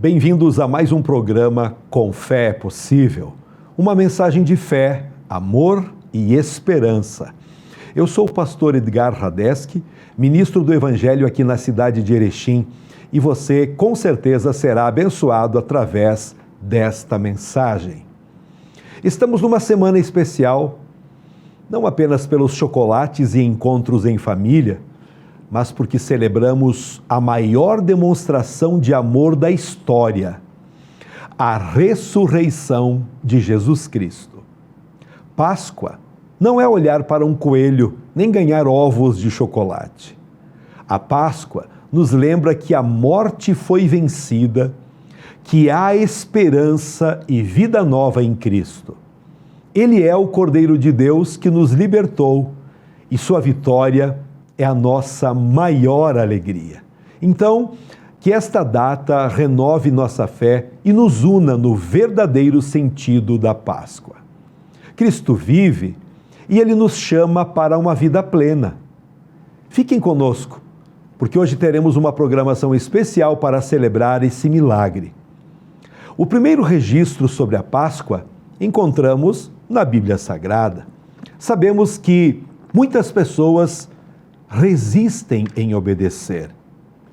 Bem-vindos a mais um programa Com Fé é Possível, uma mensagem de fé, amor e esperança. Eu sou o pastor Edgar Radeski, ministro do Evangelho aqui na cidade de Erechim, e você com certeza será abençoado através desta mensagem. Estamos numa semana especial, não apenas pelos chocolates e encontros em família, mas porque celebramos a maior demonstração de amor da história, a ressurreição de Jesus Cristo. Páscoa não é olhar para um coelho, nem ganhar ovos de chocolate. A Páscoa nos lembra que a morte foi vencida, que há esperança e vida nova em Cristo. Ele é o Cordeiro de Deus que nos libertou e sua vitória é a nossa maior alegria. Então, que esta data renove nossa fé e nos una no verdadeiro sentido da Páscoa. Cristo vive e Ele nos chama para uma vida plena. Fiquem conosco, porque hoje teremos uma programação especial para celebrar esse milagre. O primeiro registro sobre a Páscoa encontramos na Bíblia Sagrada. Sabemos que muitas pessoas resistem em obedecer,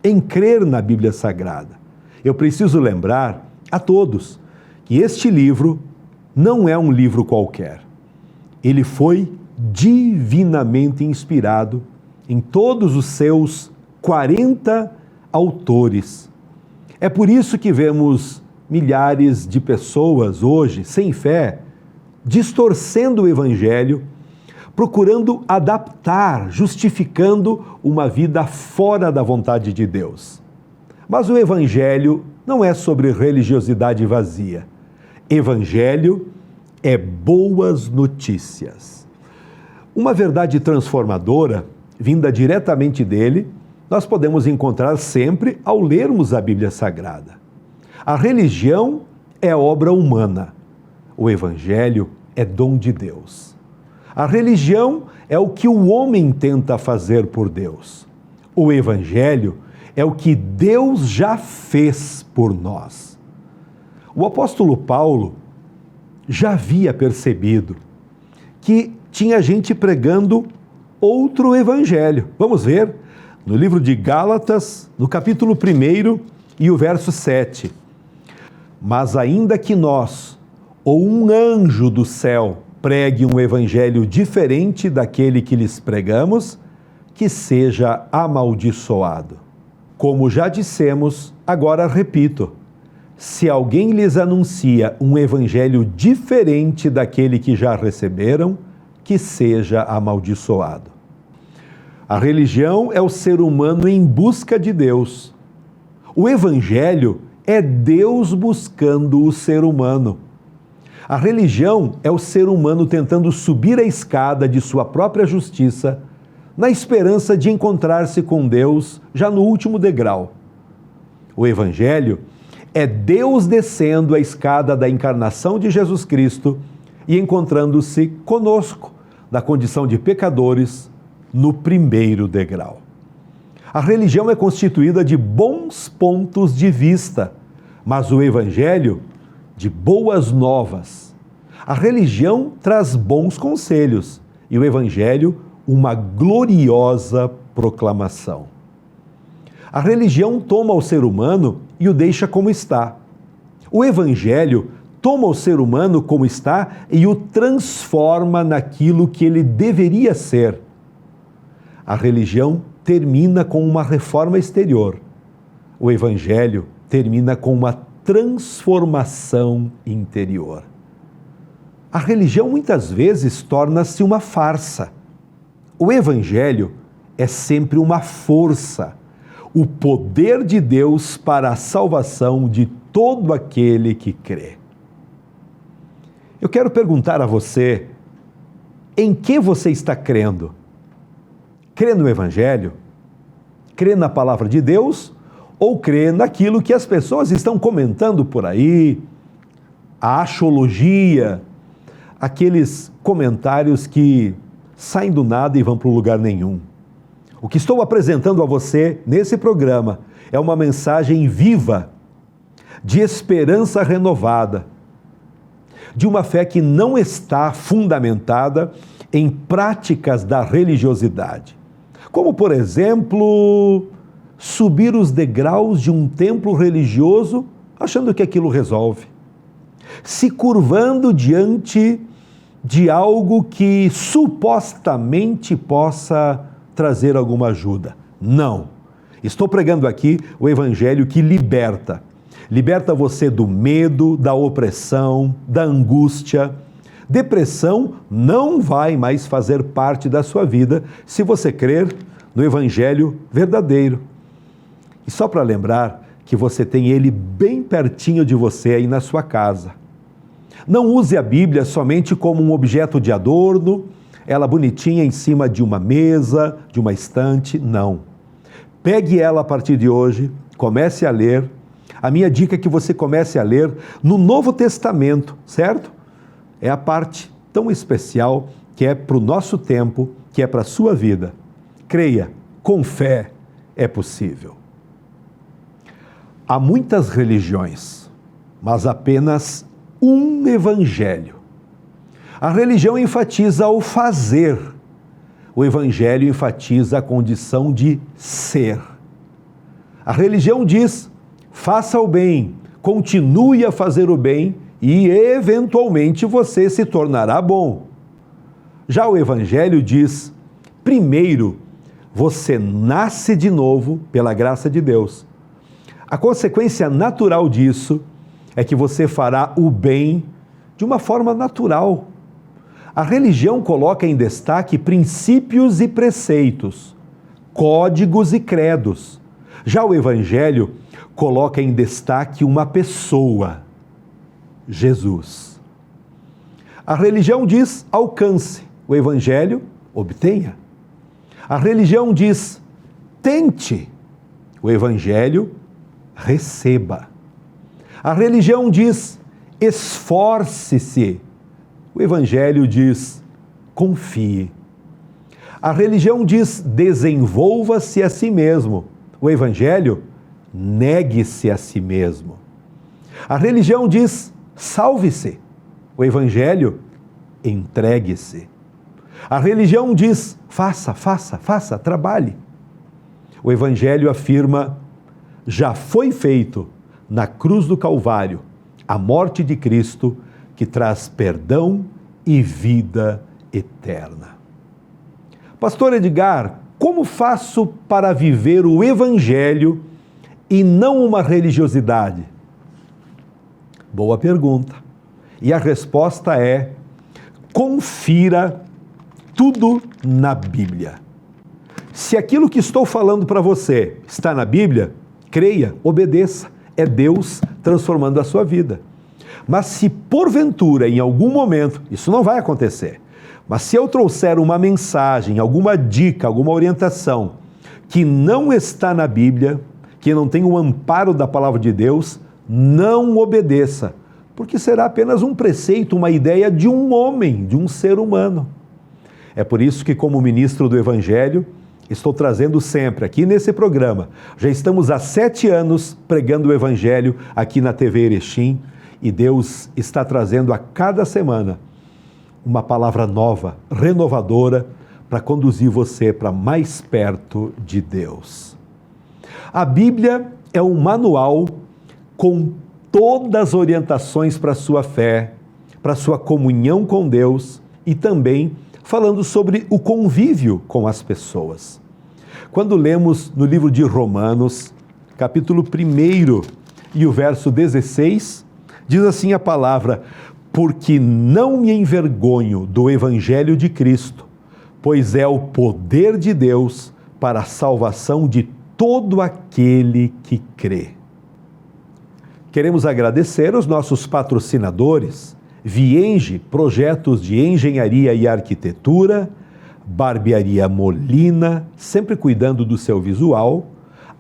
em crer na Bíblia Sagrada. Eu preciso lembrar a todos que este livro não é um livro qualquer. Ele foi divinamente inspirado em todos os seus 40 autores. É por isso que vemos milhares de pessoas hoje, sem fé, distorcendo o Evangelho, procurando adaptar, justificando uma vida fora da vontade de Deus. Mas o Evangelho não é sobre religiosidade vazia. Evangelho é boas notícias. Uma verdade transformadora, vinda diretamente dele, nós podemos encontrar sempre ao lermos a Bíblia Sagrada. A religião é obra humana. O Evangelho é dom de Deus. A religião é o que o homem tenta fazer por Deus. O Evangelho é o que Deus já fez por nós. O apóstolo Paulo já havia percebido que tinha gente pregando outro evangelho. Vamos ver no livro de Gálatas, no capítulo 1 e o verso 7. Mas ainda que nós, ou um anjo do céu, pregue um evangelho diferente daquele que lhes pregamos, que seja amaldiçoado. Como já dissemos, agora repito, se alguém lhes anuncia um evangelho diferente daquele que já receberam, que seja amaldiçoado. A religião é o ser humano em busca de Deus. O evangelho é Deus buscando o ser humano. A religião é o ser humano tentando subir a escada de sua própria justiça, na esperança de encontrar-se com Deus já no último degrau. O Evangelho é Deus descendo a escada da encarnação de Jesus Cristo e encontrando-se conosco, na condição de pecadores, no primeiro degrau. A religião é constituída de bons pontos de vista, mas o Evangelho de boas novas. A religião traz bons conselhos e o Evangelho uma gloriosa proclamação. A religião toma o ser humano e o deixa como está. O Evangelho toma o ser humano como está e o transforma naquilo que ele deveria ser. A religião termina com uma reforma exterior. O Evangelho termina com uma transformação interior. A religião muitas vezes torna-se uma farsa. O Evangelho é sempre uma força, o poder de Deus para a salvação de todo aquele que crê. Eu quero perguntar a você, em que você está crendo? Crê no Evangelho? Crê na palavra de Deus? Ou crê naquilo que as pessoas estão comentando por aí, a axiologia, aqueles comentários que saem do nada e vão para lugar nenhum. O que estou apresentando a você nesse programa é uma mensagem viva, de esperança renovada, de uma fé que não está fundamentada em práticas da religiosidade. Como, por exemplo, subir os degraus de um templo religioso achando que aquilo resolve. Se curvando diante de algo que supostamente possa trazer alguma ajuda. Não. Estou pregando aqui o evangelho que liberta. Liberta você do medo, da opressão, da angústia. Depressão não vai mais fazer parte da sua vida se você crer no evangelho verdadeiro. E só para lembrar que você tem ele bem pertinho de você aí na sua casa. Não use a Bíblia somente como um objeto de adorno, ela bonitinha em cima de uma mesa, de uma estante, não. Pegue ela a partir de hoje, comece a ler. A minha dica é que você comece a ler no Novo Testamento, certo? É a parte tão especial que é para o nosso tempo, que é para a sua vida. Creia, com fé é possível. Há muitas religiões, mas apenas um evangelho. A religião enfatiza o fazer, o evangelho enfatiza a condição de ser. A religião diz: faça o bem, continue a fazer o bem e, eventualmente, você se tornará bom. Já o evangelho diz: primeiro, você nasce de novo pela graça de Deus. A consequência natural disso é que você fará o bem de uma forma natural. A religião coloca em destaque princípios e preceitos, códigos e credos. Já o evangelho coloca em destaque uma pessoa, Jesus. A religião diz: alcance, o evangelho obtenha. A religião diz: tente, o evangelho receba. A religião diz: esforce-se. O evangelho diz: confie. A religião diz: desenvolva-se a si mesmo. O evangelho: negue-se a si mesmo. A religião diz: salve-se. O evangelho: entregue-se. A religião diz: faça, trabalhe. O evangelho afirma: já foi feito na cruz do Calvário a morte de Cristo, que traz perdão e vida eterna. Pastor Edgar, como faço para viver o evangelho e não uma religiosidade? Boa pergunta. E a resposta é: confira tudo na Bíblia. Se aquilo que estou falando para você está na Bíblia, creia, obedeça. É Deus transformando a sua vida. Mas se porventura, em algum momento, isso não vai acontecer, mas se eu trouxer uma mensagem, alguma dica, alguma orientação que não está na Bíblia, que não tem o amparo da palavra de Deus, não obedeça, porque será apenas um preceito, uma ideia de um homem, de um ser humano. É por isso que, como ministro do Evangelho, estou trazendo sempre aqui nesse programa. Já estamos há 7 anos pregando o Evangelho aqui na TV Erechim e Deus está trazendo a cada semana uma palavra nova, renovadora, para conduzir você para mais perto de Deus. A Bíblia é um manual com todas as orientações para a sua fé, para a sua comunhão com Deus e também falando sobre o convívio com as pessoas. Quando lemos no livro de Romanos, capítulo 1 e o verso 16, diz assim a palavra: porque não me envergonho do Evangelho de Cristo, pois é o poder de Deus para a salvação de todo aquele que crê. Queremos agradecer aos nossos patrocinadores, Vienge, projetos de engenharia e arquitetura, Barbearia Molina, sempre cuidando do seu visual,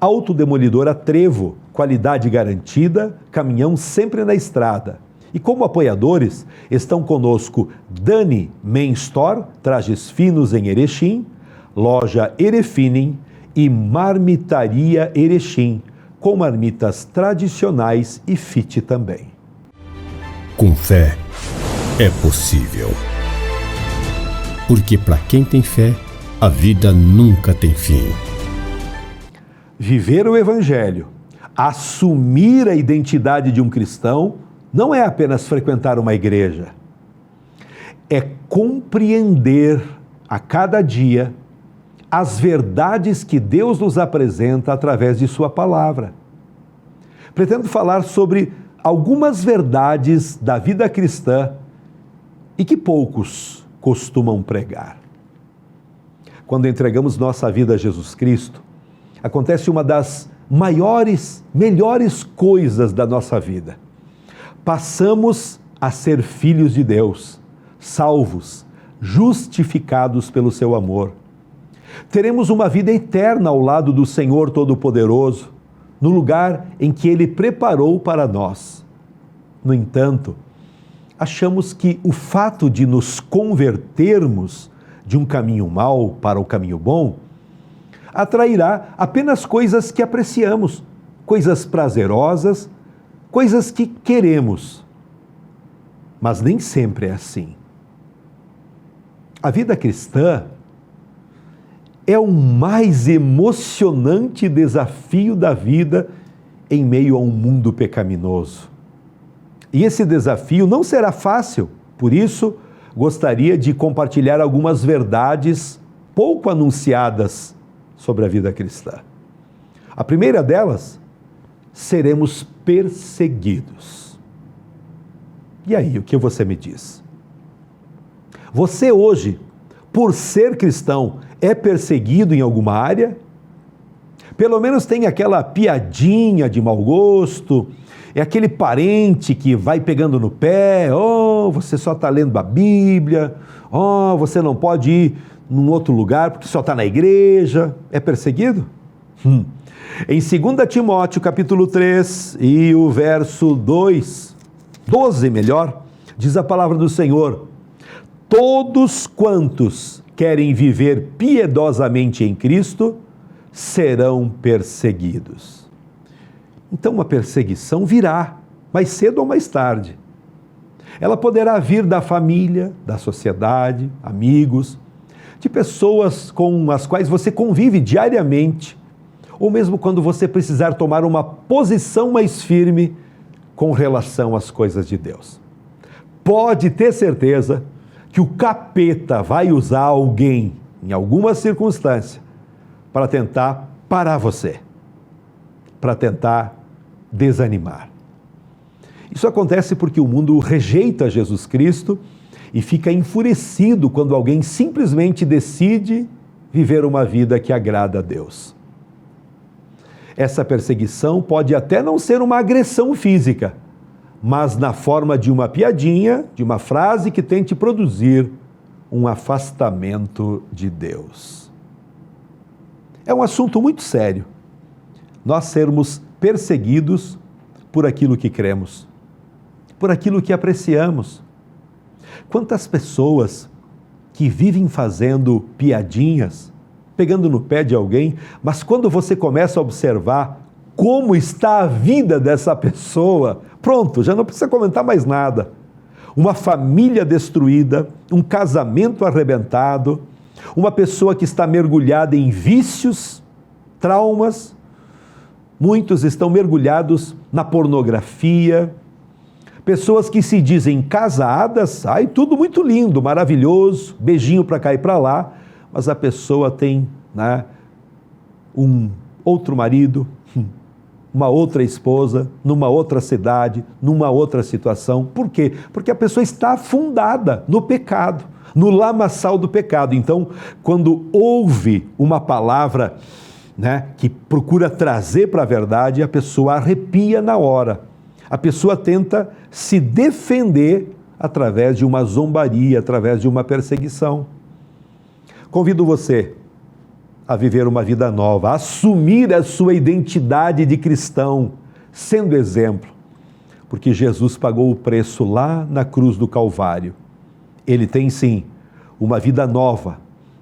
Autodemolidora Trevo, qualidade garantida, caminhão sempre na estrada. E como apoiadores estão conosco Dani Men Store, trajes finos em Erechim, Loja Erefinem e Marmitaria Erechim, com marmitas tradicionais e fit também. Com fé, é possível. Porque para quem tem fé, a vida nunca tem fim. Viver o Evangelho, assumir a identidade de um cristão, não é apenas frequentar uma igreja. É compreender a cada dia as verdades que Deus nos apresenta através de sua palavra. Pretendo falar sobre algumas verdades da vida cristã e que poucos costumam pregar. Quando entregamos nossa vida a Jesus Cristo, acontece uma das maiores, melhores coisas da nossa vida. Passamos a ser filhos de Deus, salvos, justificados pelo seu amor. Teremos uma vida eterna ao lado do Senhor Todo-Poderoso, no lugar em que Ele preparou para nós. No entanto, achamos que o fato de nos convertermos de um caminho mau para o caminho bom atrairá apenas coisas que apreciamos, coisas prazerosas, coisas que queremos. Mas nem sempre é assim. A vida cristã é o mais emocionante desafio da vida em meio a um mundo pecaminoso. E esse desafio não será fácil, por isso gostaria de compartilhar algumas verdades pouco anunciadas sobre a vida cristã. A primeira delas, seremos perseguidos. E aí, o que você me diz? Você hoje, por ser cristão, é perseguido em alguma área? Pelo menos tem aquela piadinha de mau gosto, é aquele parente que vai pegando no pé, você só está lendo a Bíblia, você não pode ir num outro lugar porque só está na igreja. É perseguido? Em 2 Timóteo capítulo 3 e o verso 12 melhor, diz a palavra do Senhor: todos quantos querem viver piedosamente em Cristo serão perseguidos. Então uma perseguição virá, mais cedo ou mais tarde. Ela poderá vir da família, da sociedade, amigos, de pessoas com as quais você convive diariamente, ou mesmo quando você precisar tomar uma posição mais firme com relação às coisas de Deus. Pode ter certeza que o capeta vai usar alguém, em alguma circunstância, para tentar parar você, para tentar desanimar. Isso acontece porque o mundo rejeita Jesus Cristo e fica enfurecido quando alguém simplesmente decide viver uma vida que agrada a Deus. Essa perseguição pode até não ser uma agressão física, mas na forma de uma piadinha, de uma frase que tente produzir um afastamento de Deus. É um assunto muito sério, nós sermos perseguidos por aquilo que cremos, por aquilo que apreciamos. Quantas pessoas que vivem fazendo piadinhas, pegando no pé de alguém, mas quando você começa a observar como está a vida dessa pessoa, pronto, já não precisa comentar mais nada. Uma família destruída, um casamento arrebentado, uma pessoa que está mergulhada em vícios, traumas. Muitos estão mergulhados na pornografia, pessoas que se dizem casadas, tudo muito lindo, maravilhoso, beijinho para cá e para lá, mas a pessoa tem um outro marido, uma outra esposa, numa outra cidade, numa outra situação. Por quê? Porque a pessoa está afundada no pecado, no lamaçal do pecado. Então, quando ouve uma palavra que procura trazer para a verdade, a pessoa arrepia na hora. A pessoa tenta se defender através de uma zombaria, através de uma perseguição. Convido você a viver uma vida nova, a assumir a sua identidade de cristão, sendo exemplo, porque Jesus pagou o preço lá na cruz do Calvário. Ele tem sim uma vida nova,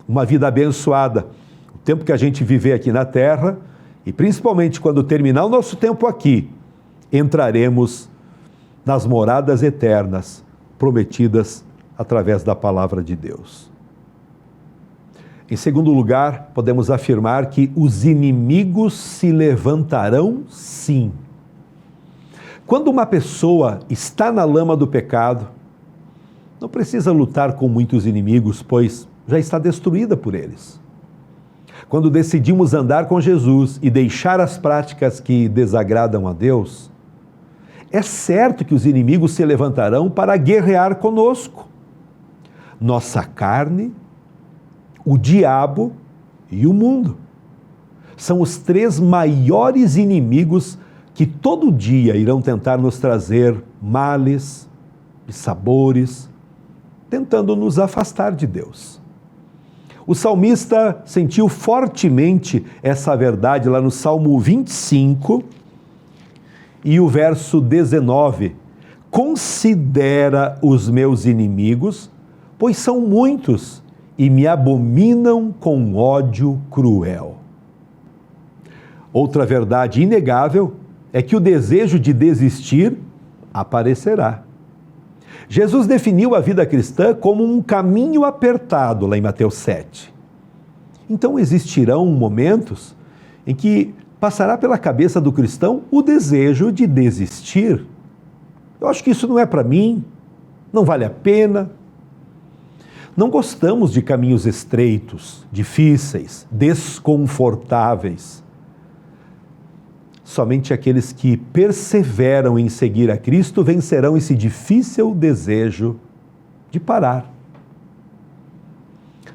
uma vida abençoada. O tempo que a gente viver aqui na terra, e principalmente quando terminar o nosso tempo aqui, entraremos nas moradas eternas prometidas através da palavra de Deus. Em segundo lugar, podemos afirmar que os inimigos se levantarão sim. Quando uma pessoa está na lama do pecado, não precisa lutar com muitos inimigos, pois já está destruída por eles. Quando decidimos andar com Jesus e deixar as práticas que desagradam a Deus, é certo que os inimigos se levantarão para guerrear conosco. Nossa carne, o diabo e o mundo são os três maiores inimigos que todo dia irão tentar nos trazer males e sabores, tentando nos afastar de Deus. O salmista sentiu fortemente essa verdade lá no Salmo 25 e o verso 19. Considera os meus inimigos, pois são muitos e me abominam com ódio cruel. Outra verdade inegável é que o desejo de desistir aparecerá. Jesus definiu a vida cristã como um caminho apertado, lá em Mateus 7. Então existirão momentos em que passará pela cabeça do cristão o desejo de desistir. Eu acho que isso não é para mim, não vale a pena. Não gostamos de caminhos estreitos, difíceis, desconfortáveis. Somente aqueles que perseveram em seguir a Cristo vencerão esse difícil desejo de parar.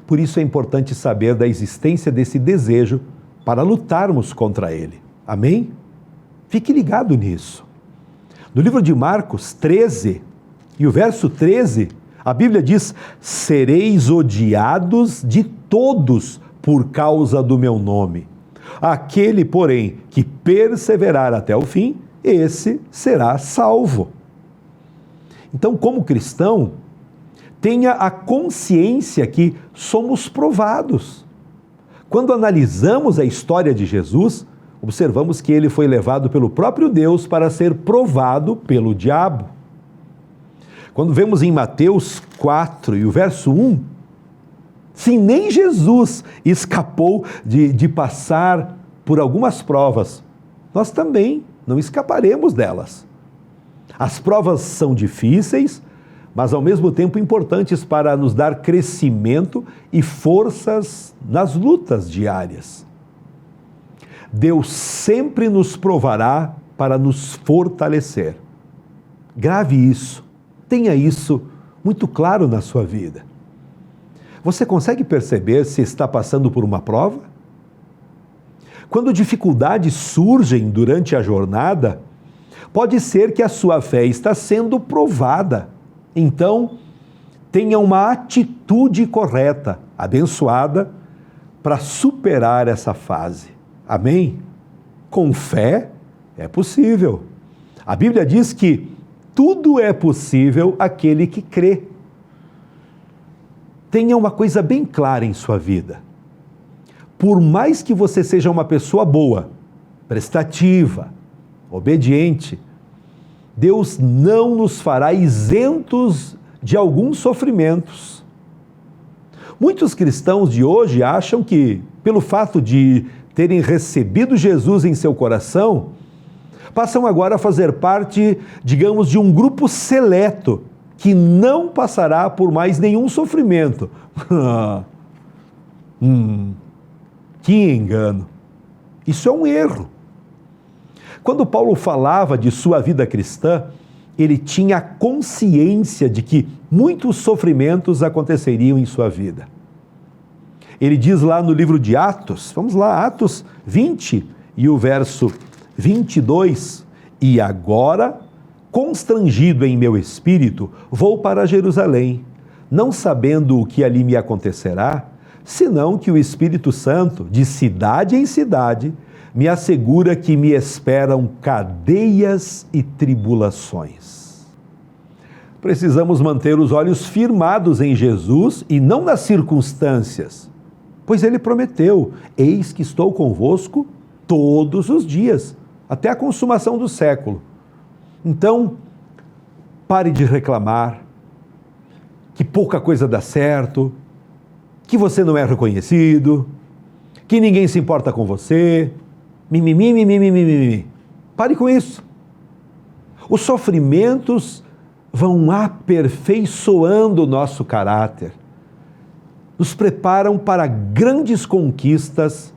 Por isso é importante saber da existência desse desejo para lutarmos contra ele. Amém? Fique ligado nisso. No livro de Marcos 13, e o verso 13, a Bíblia diz: sereis odiados de todos por causa do meu nome. Aquele, porém, que perseverar até o fim, esse será salvo. Então, como cristão, tenha a consciência que somos provados. Quando analisamos a história de Jesus, observamos que ele foi levado pelo próprio Deus para ser provado pelo diabo. Quando vemos em Mateus 4 e o verso 1, sim, nem Jesus escapou de passar por algumas provas. Nós também não escaparemos delas. As provas são difíceis, mas ao mesmo tempo importantes para nos dar crescimento e forças nas lutas diárias. Deus sempre nos provará para nos fortalecer. Grave isso, tenha isso muito claro na sua vida. Você consegue perceber se está passando por uma prova? Quando dificuldades surgem durante a jornada, pode ser que a sua fé está sendo provada. Então, tenha uma atitude correta, abençoada, para superar essa fase. Amém? Com fé é possível. A Bíblia diz que tudo é possível àquele que crê. Tenha uma coisa bem clara em sua vida. Por mais que você seja uma pessoa boa, prestativa, obediente, Deus não nos fará isentos de alguns sofrimentos. Muitos cristãos de hoje acham que, pelo fato de terem recebido Jesus em seu coração, passam agora a fazer parte, digamos, de um grupo seleto, que não passará por mais nenhum sofrimento. Que engano! Isso é um erro. Quando Paulo falava de sua vida cristã, ele tinha consciência de que muitos sofrimentos aconteceriam em sua vida. Ele diz lá no livro de Atos, vamos lá, Atos 20 e o verso 22, e agora, constrangido em meu espírito, vou para Jerusalém, não sabendo o que ali me acontecerá, senão que o Espírito Santo, de cidade em cidade, me assegura que me esperam cadeias e tribulações. Precisamos manter os olhos firmados em Jesus e não nas circunstâncias, pois ele prometeu: eis que estou convosco todos os dias, até a consumação do século. Então, pare de reclamar que pouca coisa dá certo, que você não é reconhecido, que ninguém se importa com você. Mimimi, mimimi, mimimi. Pare com isso. Os sofrimentos vão aperfeiçoando o nosso caráter, nos preparam para grandes conquistas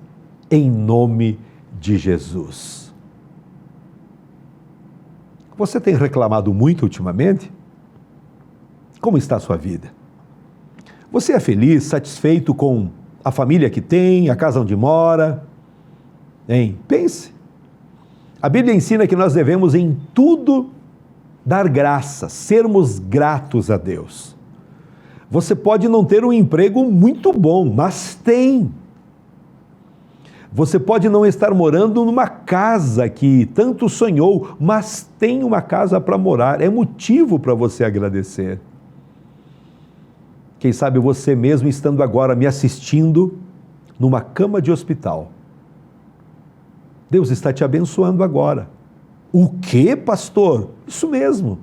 em nome de Jesus. Você tem reclamado muito ultimamente? Como está a sua vida? Você é feliz, satisfeito com a família que tem, a casa onde mora? Hein? Pense. A Bíblia ensina que nós devemos em tudo dar graças, sermos gratos a Deus. Você pode não ter um emprego muito bom, mas tem. Você pode não estar morando numa casa que tanto sonhou, mas tem uma casa para morar. É motivo para você agradecer. Quem sabe você mesmo estando agora me assistindo numa cama de hospital. Deus está te abençoando agora. O quê, pastor? Isso mesmo.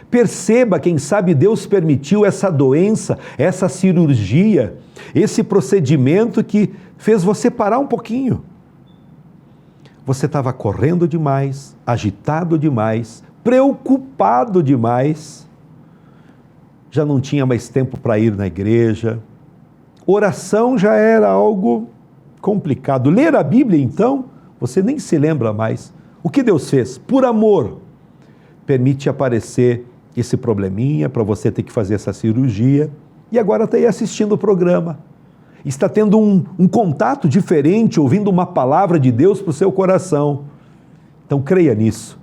Perceba, quem sabe Deus permitiu essa doença, essa cirurgia, esse procedimento que fez você parar um pouquinho. Você estava correndo demais, agitado demais, preocupado demais. Já não tinha mais tempo para ir na igreja. Oração já era algo complicado. Ler a Bíblia, então, você nem se lembra mais. O que Deus fez? Por amor, permite aparecer esse probleminha para você ter que fazer essa cirurgia. E agora está aí assistindo o programa. Está tendo um contato diferente, ouvindo uma palavra de Deus para o seu coração. Então creia nisso.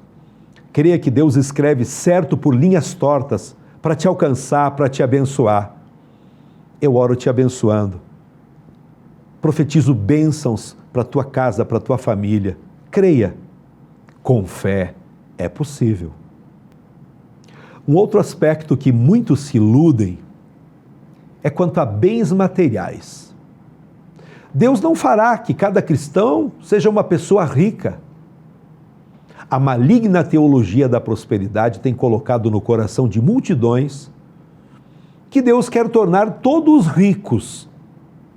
Creia que Deus escreve certo por linhas tortas para te alcançar, para te abençoar. Eu oro te abençoando. Profetizo bênçãos para a tua casa, para a tua família. Creia. Com fé é possível. Um outro aspecto que muitos se iludem é quanto a bens materiais. Deus não fará que cada cristão seja uma pessoa rica. A maligna teologia da prosperidade tem colocado no coração de multidões que Deus quer tornar todos ricos.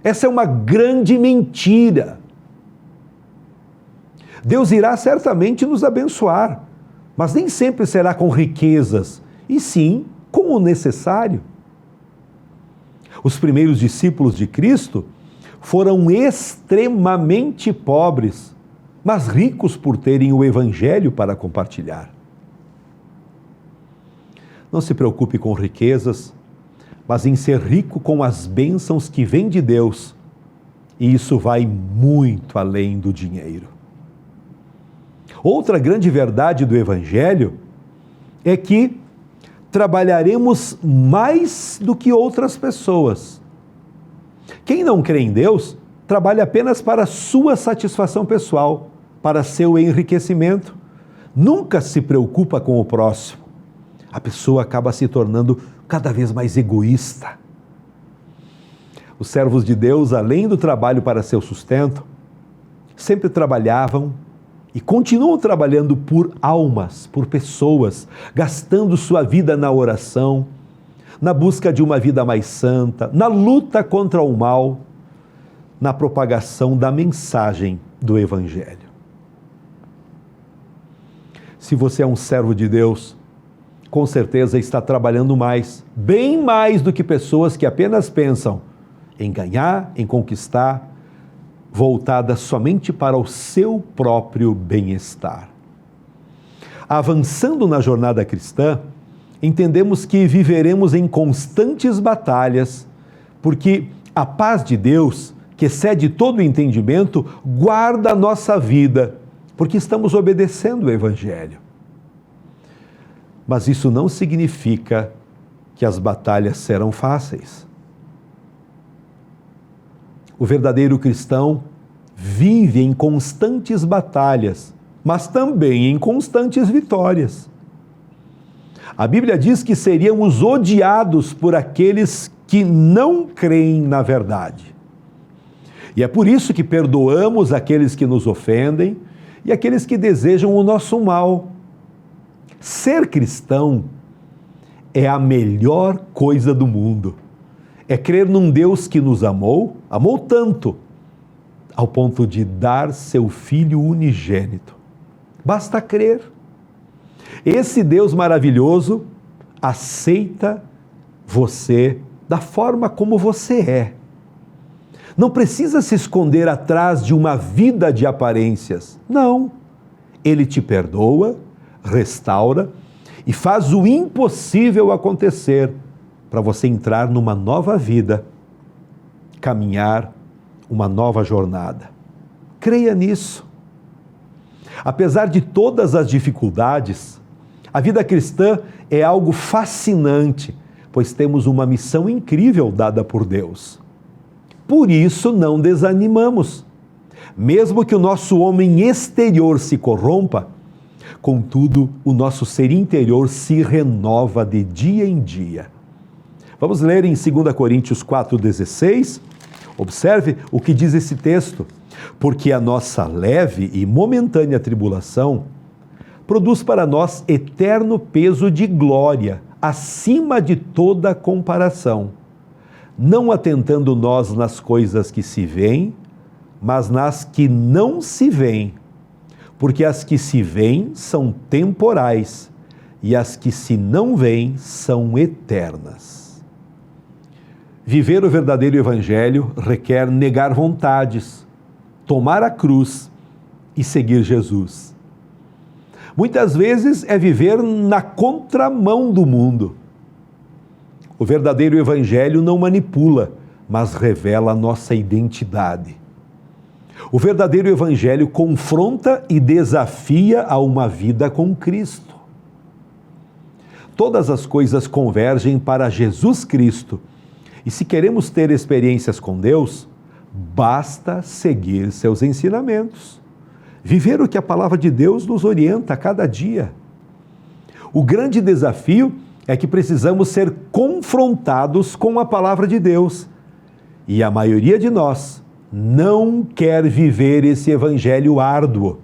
Essa é uma grande mentira. Deus irá certamente nos abençoar, mas nem sempre será com riquezas, e sim com o necessário. Os primeiros discípulos de Cristo foram extremamente pobres, mas ricos por terem o Evangelho para compartilhar. Não se preocupe com riquezas, mas em ser rico com as bênçãos que vêm de Deus, e isso vai muito além do dinheiro. Outra grande verdade do Evangelho é que trabalharemos mais do que outras pessoas. Quem não crê em Deus, trabalha apenas para a sua satisfação pessoal, para seu enriquecimento. Nunca se preocupa com o próximo. A pessoa acaba se tornando cada vez mais egoísta. Os servos de Deus, além do trabalho para seu sustento, sempre trabalhavam e continuam trabalhando por almas, por pessoas, gastando sua vida na oração, na busca de uma vida mais santa, na luta contra o mal, na propagação da mensagem do Evangelho. Se você é um servo de Deus, com certeza está trabalhando mais, bem mais do que pessoas que apenas pensam em ganhar, em conquistar, voltada somente para o seu próprio bem-estar. Avançando na jornada cristã, entendemos que viveremos em constantes batalhas, porque a paz de Deus, que excede todo o entendimento, guarda a nossa vida, porque estamos obedecendo o Evangelho. Mas isso não significa que as batalhas serão fáceis. O verdadeiro cristão vive em constantes batalhas, mas também em constantes vitórias. A Bíblia diz que seríamos odiados por aqueles que não creem na verdade. E é por isso que perdoamos aqueles que nos ofendem e aqueles que desejam o nosso mal. Ser cristão é a melhor coisa do mundo. É crer num Deus que nos amou tanto, ao ponto de dar seu Filho unigênito. Basta crer. Esse Deus maravilhoso aceita você da forma como você é. Não precisa se esconder atrás de uma vida de aparências. Não. Ele te perdoa, restaura e faz o impossível acontecer para você entrar numa nova vida, caminhar uma nova jornada. Creia nisso. Apesar de todas as dificuldades, a vida cristã é algo fascinante, pois temos uma missão incrível dada por Deus. Por isso não desanimamos. Mesmo que o nosso homem exterior se corrompa, contudo, o nosso ser interior se renova de dia em dia. Vamos ler em 2 Coríntios 4,16. Observe o que diz esse texto. Porque a nossa leve e momentânea tribulação produz para nós eterno peso de glória, acima de toda comparação, não atentando nós nas coisas que se veem, mas nas que não se veem, porque as que se veem são temporais, e as que se não veem são eternas. Viver o verdadeiro evangelho requer negar vontades, tomar a cruz e seguir Jesus. Muitas vezes é viver na contramão do mundo. O verdadeiro evangelho não manipula, mas revela a nossa identidade. O verdadeiro evangelho confronta e desafia a uma vida com Cristo. Todas as coisas convergem para Jesus Cristo. E se queremos ter experiências com Deus, basta seguir seus ensinamentos. Viver o que a palavra de Deus nos orienta a cada dia. O grande desafio é que precisamos ser confrontados com a palavra de Deus. E a maioria de nós não quer viver esse evangelho árduo.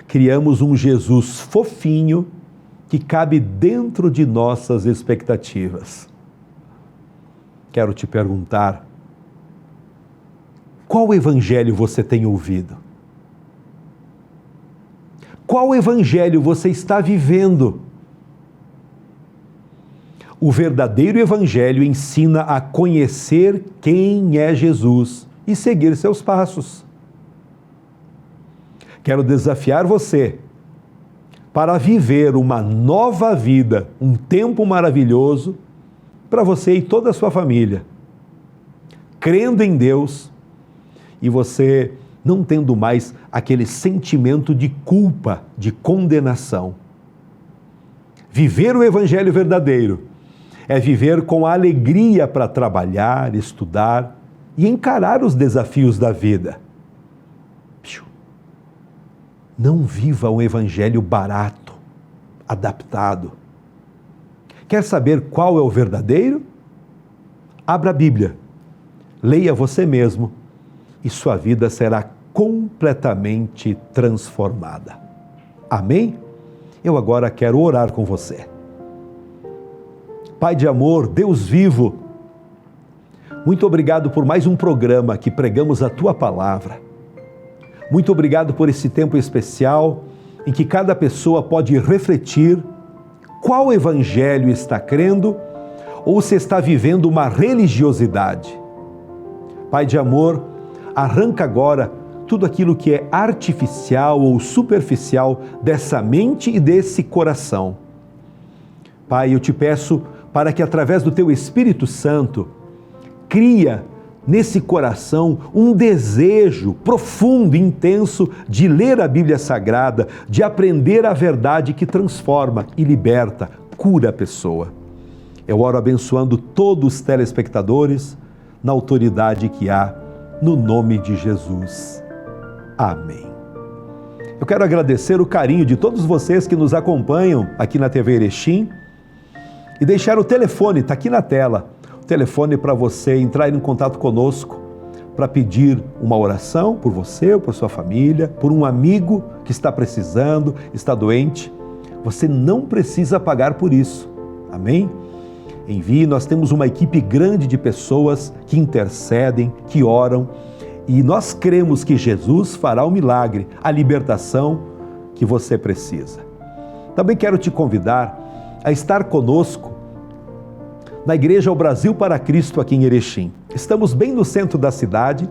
Criamos um Jesus fofinho que cabe dentro de nossas expectativas. Quero te perguntar, qual evangelho você tem ouvido? Qual evangelho você está vivendo? O verdadeiro evangelho ensina a conhecer quem é Jesus e seguir seus passos. Quero desafiar você para viver uma nova vida, um tempo maravilhoso para você e toda a sua família, crendo em Deus e você não tendo mais aquele sentimento de culpa, de condenação. Viver o evangelho verdadeiro é viver com alegria para trabalhar, estudar e encarar os desafios da vida. Não viva um evangelho barato, adaptado. Quer saber qual é o verdadeiro? Abra a Bíblia, leia você mesmo e sua vida será completamente transformada. Amém? Eu agora quero orar com você. Pai de amor, Deus vivo, muito obrigado por mais um programa que pregamos a Tua Palavra. Muito obrigado por esse tempo especial em que cada pessoa pode refletir qual evangelho está crendo ou se está vivendo uma religiosidade. Pai de amor, arranca agora tudo aquilo que é artificial ou superficial dessa mente e desse coração. Pai, eu te peço para que através do Teu Espírito Santo cria nesse coração um desejo profundo e intenso de ler a Bíblia Sagrada, de aprender a verdade que transforma e liberta, cura a pessoa. Eu oro abençoando todos os telespectadores na autoridade que há no nome de Jesus. Amém. Eu quero agradecer o carinho de todos vocês que nos acompanham aqui na TV Erechim e deixar o telefone, está aqui na tela, o telefone para você entrar em contato conosco, para pedir uma oração por você ou por sua família, por um amigo que está precisando, está doente, você não precisa pagar por isso. Amém? Envie, nós temos uma equipe grande de pessoas que intercedem, que oram, e nós cremos que Jesus fará o milagre, a libertação que você precisa. Também quero te convidar a estar conosco na Igreja O Brasil para Cristo aqui em Erechim. Estamos bem no centro da cidade,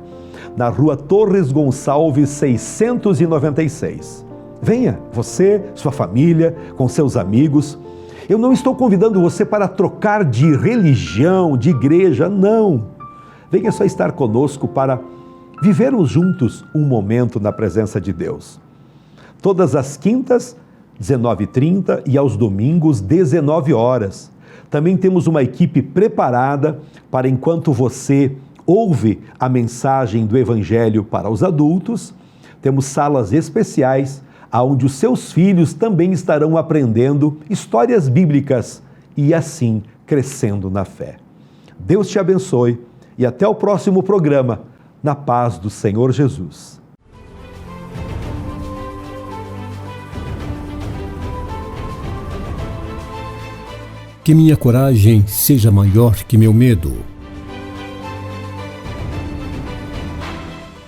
na rua Torres Gonçalves 696. Venha, você, sua família, com seus amigos. Eu não estou convidando você para trocar de religião, de igreja, não. Venha só estar conosco para vivermos juntos um momento na presença de Deus. Todas as quintas, 19h30 e aos domingos, 19 horas. Também temos uma equipe preparada para enquanto você ouve a mensagem do Evangelho para os adultos, temos salas especiais onde os seus filhos também estarão aprendendo histórias bíblicas e assim crescendo na fé. Deus te abençoe e até o próximo programa, na paz do Senhor Jesus. Que minha coragem seja maior que meu medo.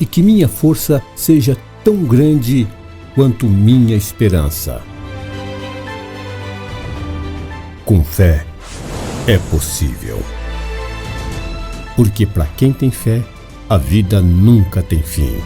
E que minha força seja tão grande quanto minha esperança. Com fé é possível. Porque para quem tem fé, a vida nunca tem fim.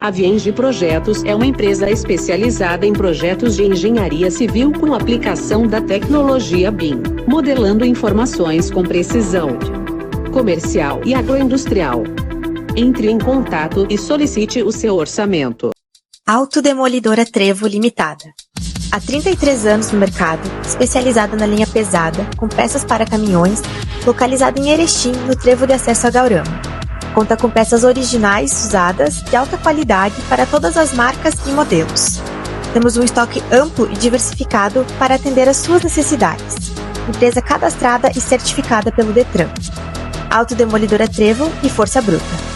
A Vienge Projetos é uma empresa especializada em projetos de engenharia civil com aplicação da tecnologia BIM, modelando informações com precisão. Comercial e agroindustrial. Entre em contato e solicite o seu orçamento. Autodemolidora Trevo Limitada. Há 33 anos no mercado, especializada na linha pesada, com peças para caminhões, localizada em Erechim, no trevo de acesso a Gaurama. Conta com peças originais, usadas, de alta qualidade para todas as marcas e modelos. Temos um estoque amplo e diversificado para atender às suas necessidades. Empresa cadastrada e certificada pelo Detran. Autodemolidora Trevo e Força Bruta.